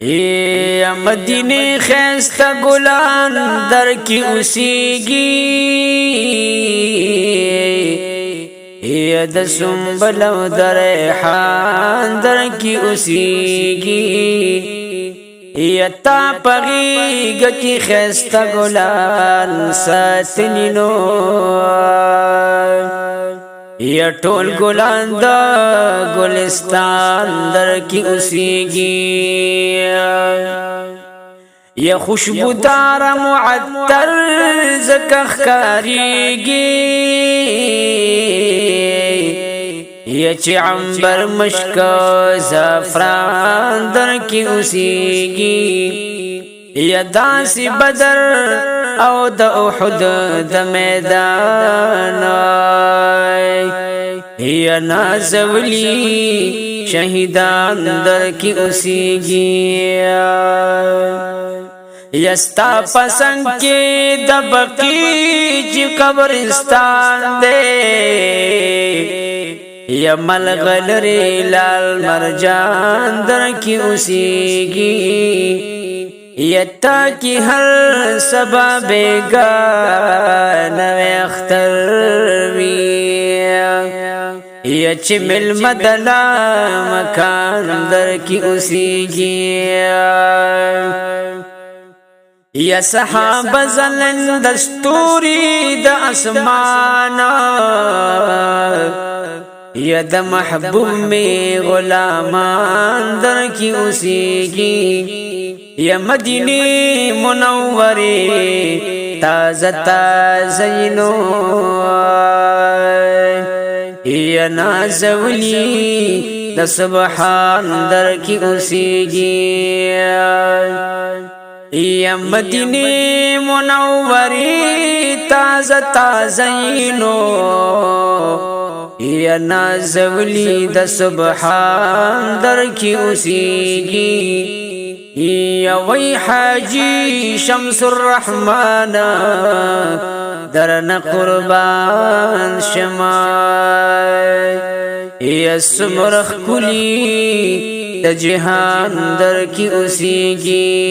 یا مدینه خیستا گلان در کی اوسیگی یا د سنبل او د ریحان در کی اوسیگی یا تا پغیگ کی خیستا گلان ساتنی نو یا ټول ګلان د ګلستان در کی اوسیږي یا خوشبودار معطر زکه ښکاریږي یا چې عنبر مشک زعفران در کی اوسیږي یا داسی بدر او د احد د میدان یا نازولی شهیدان در کی اوسیگی یا ستا پسند کی د بقیع چی قبرستان دے یا ملغلری لال مرجان در کی اوسیگی یتا کی هر سبا بیگا نوی اختر وی یا چی مل مدلا مکان در کی اوسیگی یا صحاب زلن دستوری دا اسمانا یا د محبوب می غلامان در کی اوسیگی یا مدینی منوری تازه تازینو یا نازولی د سبحان در کی اوسیگی یا مدینی منوری تازه تازینو یا نازولی د سبحان در کی اوسیگی یا وی حاجی شمس الرحمن درن قربان شما یا سمرخ کلی د جهان در کی اوسیگی